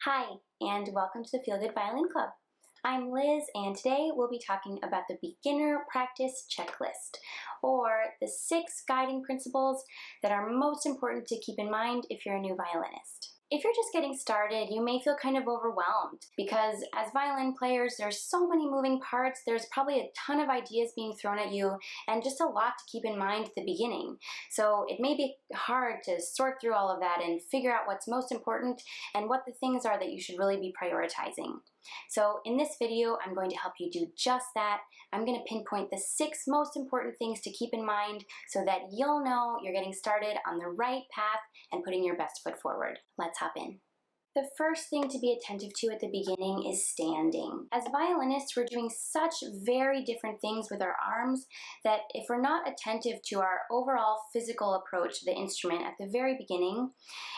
Hi, and welcome to the Feel-Good Violin Club. I'm Liz, and today we'll be talking about the Beginner Practice Checklist, or the 6 guiding principles that are most important to keep in mind if you're a new violinist. If you're just getting started, you may feel kind of overwhelmed because as violin players, there's so many moving parts, there's probably a ton of ideas being thrown at you and just a lot to keep in mind at the beginning. So it may be hard to sort through all of that and figure out what's most important and what the things are that you should really be prioritizing. So in this video, I'm going to help you do just that. I'm going to pinpoint the 6 most important things to keep in mind so that you'll know you're getting started on the right path and putting your best foot forward. Let's hop in. The first thing to be attentive to at the beginning is standing. As violinists, we're doing such very different things with our arms that if we're not attentive to our overall physical approach to the instrument at the very beginning,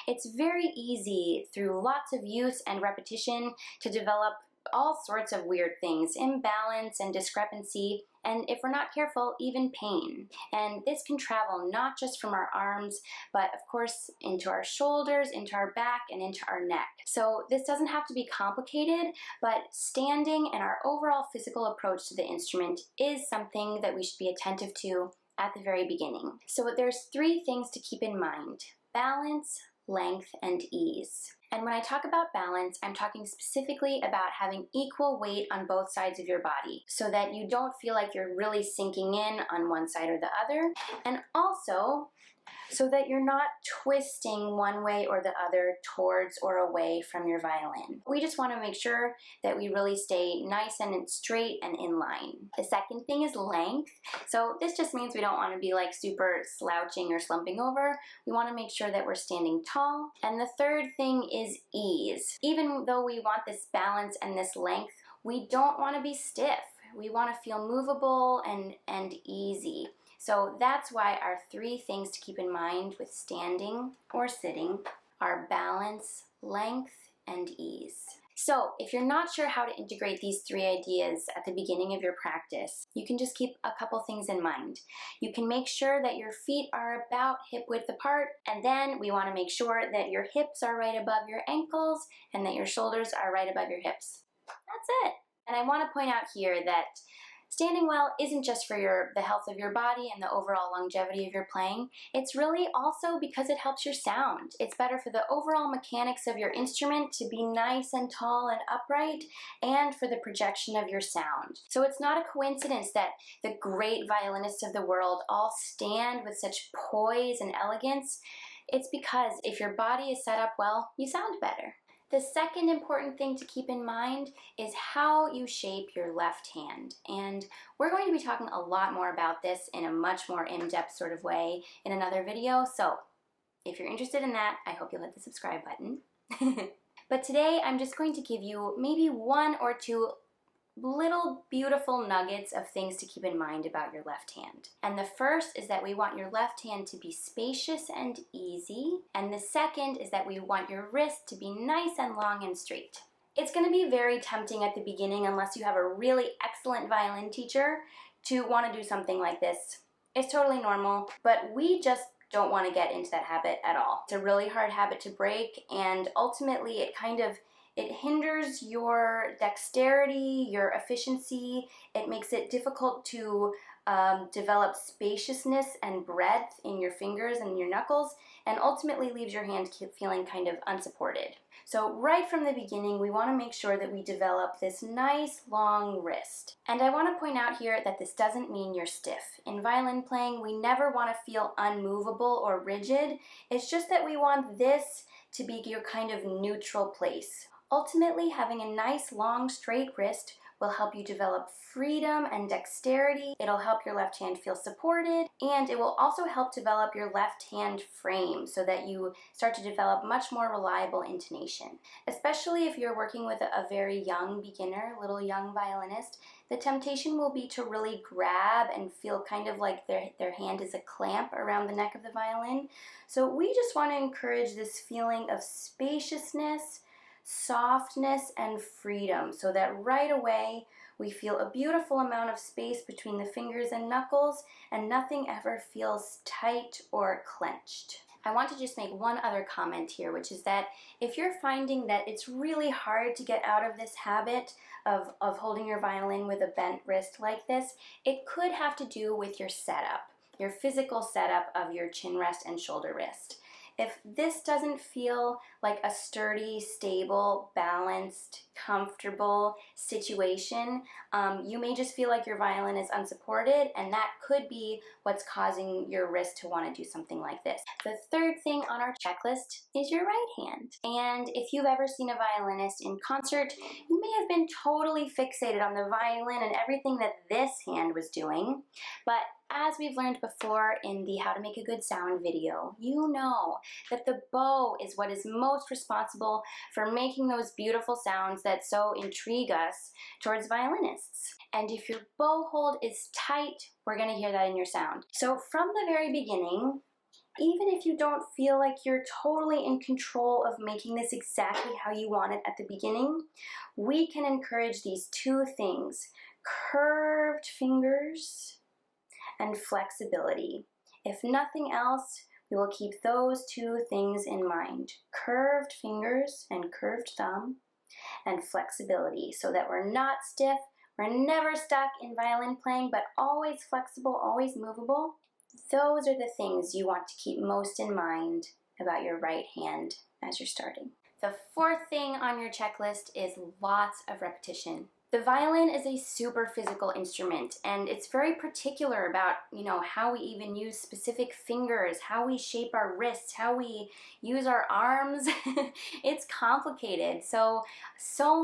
it's very easy through lots of use and repetition to develop all sorts of weird things, imbalance and discrepancy, and if we're not careful, even pain. And this can travel not just from our arms, but of course into our shoulders, into our back, and into our neck. So this doesn't have to be complicated, but standing and our overall physical approach to the instrument is something that we should be attentive to at the very beginning. So there's 3 things to keep in mind: balance, length, and ease. And when I talk about balance, I'm talking specifically about having equal weight on both sides of your body so that you don't feel like you're really sinking in on one side or the other, and also so that you're not twisting one way or the other towards or away from your violin. We just want to make sure that we really stay nice and straight and in line. The second thing is length. So this just means we don't want to be like super slouching or slumping over. We want to make sure that we're standing tall. And the third thing is ease. Even though we want this balance and this length, we don't want to be stiff. We want to feel movable and easy. So that's why our 3 things to keep in mind with standing or sitting are balance, length, and ease. So if you're not sure how to integrate these 3 ideas at the beginning of your practice, you can just keep a couple things in mind. You can make sure that your feet are about hip width apart, and then we want to make sure that your hips are right above your ankles and that your shoulders are right above your hips. That's it. And I want to point out here that standing well isn't just for the health of your body and the overall longevity of your playing. It's really also because it helps your sound. It's better for the overall mechanics of your instrument to be nice and tall and upright, and for the projection of your sound. So it's not a coincidence that the great violinists of the world all stand with such poise and elegance. It's because if your body is set up well, you sound better. The second important thing to keep in mind is how you shape your left hand. And we're going to be talking a lot more about this in a much more in-depth sort of way in another video. So if you're interested in that, I hope you'll hit the subscribe button. But today I'm just going to give you maybe 1 or 2 little beautiful nuggets of things to keep in mind about your left hand. And the first is that we want your left hand to be spacious and easy. And the second is that we want your wrist to be nice and long and straight. It's going to be very tempting at the beginning, unless you have a really excellent violin teacher, to want to do something like this. It's totally normal, but we just don't want to get into that habit at all. It's a really hard habit to break, and ultimately it hinders your dexterity, your efficiency. It makes it difficult to develop spaciousness and breadth in your fingers and your knuckles, and ultimately leaves your hand feeling kind of unsupported. So right from the beginning, we want to make sure that we develop this nice long wrist. And I want to point out here that this doesn't mean you're stiff. In violin playing, we never want to feel unmovable or rigid. It's just that we want this to be your kind of neutral place. Ultimately, having a nice, long, straight wrist will help you develop freedom and dexterity. It'll help your left hand feel supported, and it will also help develop your left hand frame so that you start to develop much more reliable intonation. Especially if you're working with a very young beginner, little young violinist, the temptation will be to really grab and feel kind of like their hand is a clamp around the neck of the violin. So we just want to encourage this feeling of spaciousness, softness, and freedom, so that right away we feel a beautiful amount of space between the fingers and knuckles, and nothing ever feels tight or clenched. I want to just make one other comment here, which is that if you're finding that it's really hard to get out of this habit of holding your violin with a bent wrist like this, it could have to do with your setup, your physical setup of your chin rest and shoulder wrist. If this doesn't feel like a sturdy, stable, balanced, comfortable situation, you may just feel like your violin is unsupported, and that could be what's causing your wrist to want to do something like this. The third thing on our checklist is your right hand. And if you've ever seen a violinist in concert, you may have been totally fixated on the violin and everything that this hand was doing, but as we've learned before in the How to Make a Good Sound video, you know that the bow is what is most responsible for making those beautiful sounds that so intrigue us towards violinists. And if your bow hold is tight, we're going to hear that in your sound. So from the very beginning, even if you don't feel like you're totally in control of making this exactly how you want it at the beginning, we can encourage these two things: curved fingers and flexibility. If nothing else, we will keep those two things in mind: curved fingers and curved thumb, and flexibility, so that we're not stiff, we're never stuck in violin playing, but always flexible, always movable. Those are the things you want to keep most in mind about your right hand as you're starting. The fourth thing on your checklist is lots of repetition. The violin is a super physical instrument, and it's very particular about, how we even use specific fingers, how we shape our wrists, how we use our arms. It's complicated. So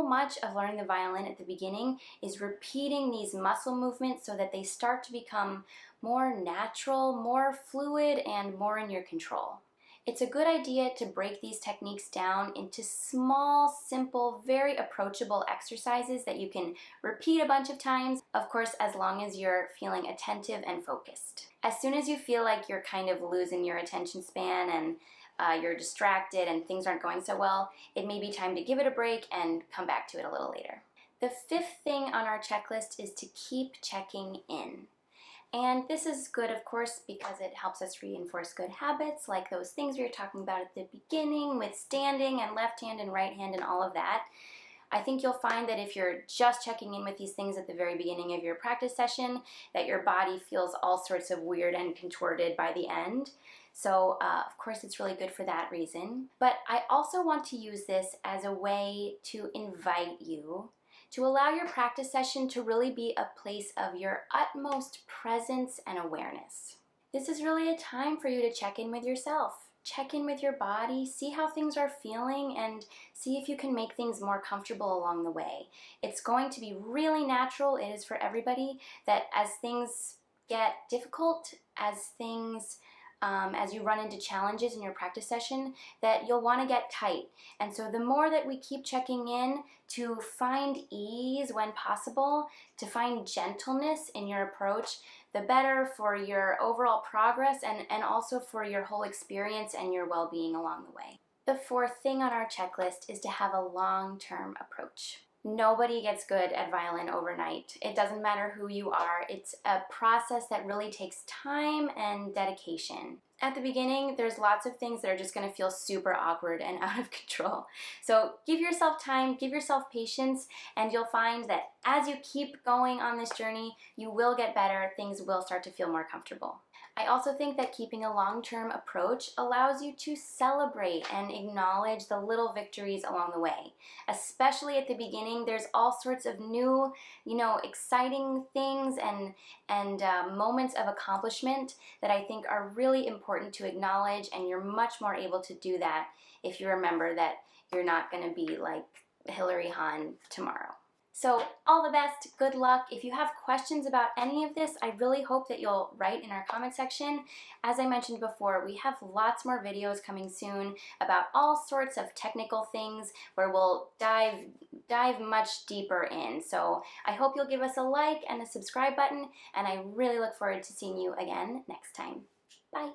much of learning the violin at the beginning is repeating these muscle movements so that they start to become more natural, more fluid, and more in your control. It's a good idea to break these techniques down into small, simple, very approachable exercises that you can repeat a bunch of times, of course, as long as you're feeling attentive and focused. As soon as you feel like you're kind of losing your attention span and you're distracted and things aren't going so well, it may be time to give it a break and come back to it a little later. The fifth thing on our checklist is to keep checking in. And this is good, of course, because it helps us reinforce good habits, like those things we were talking about at the beginning with standing and left hand and right hand and all of that. I think you'll find that if you're just checking in with these things at the very beginning of your practice session, that your body feels all sorts of weird and contorted by the end. So, of course, it's really good for that reason. But I also want to use this as a way to invite you to allow your practice session to really be a place of your utmost presence and awareness. This is really a time for you to check in with yourself, check in with your body, see how things are feeling, and see if you can make things more comfortable along the way. It's going to be really natural, it is for everybody, that as things get difficult, as you run into challenges in your practice session, that you'll want to get tight. And so the more that we keep checking in to find ease when possible, to find gentleness in your approach, the better for your overall progress and also for your whole experience and your well-being along the way. The fourth thing on our checklist is to have a long-term approach. Nobody gets good at violin overnight. It doesn't matter who you are. It's a process that really takes time and dedication. At the beginning, there's lots of things that are just going to feel super awkward and out of control. So give yourself time, give yourself patience, and you'll find that as you keep going on this journey, you will get better. Things will start to feel more comfortable. I also think that keeping a long-term approach allows you to celebrate and acknowledge the little victories along the way. Especially at the beginning, there's all sorts of new, exciting things and moments of accomplishment that I think are really important to acknowledge, and you're much more able to do that if you remember that you're not going to be like Hillary Hahn tomorrow. So all the best, good luck. If you have questions about any of this, I really hope that you'll write in our comment section. As I mentioned before, we have lots more videos coming soon about all sorts of technical things where we'll dive much deeper in. So I hope you'll give us a like and a subscribe button, and I really look forward to seeing you again next time. Bye.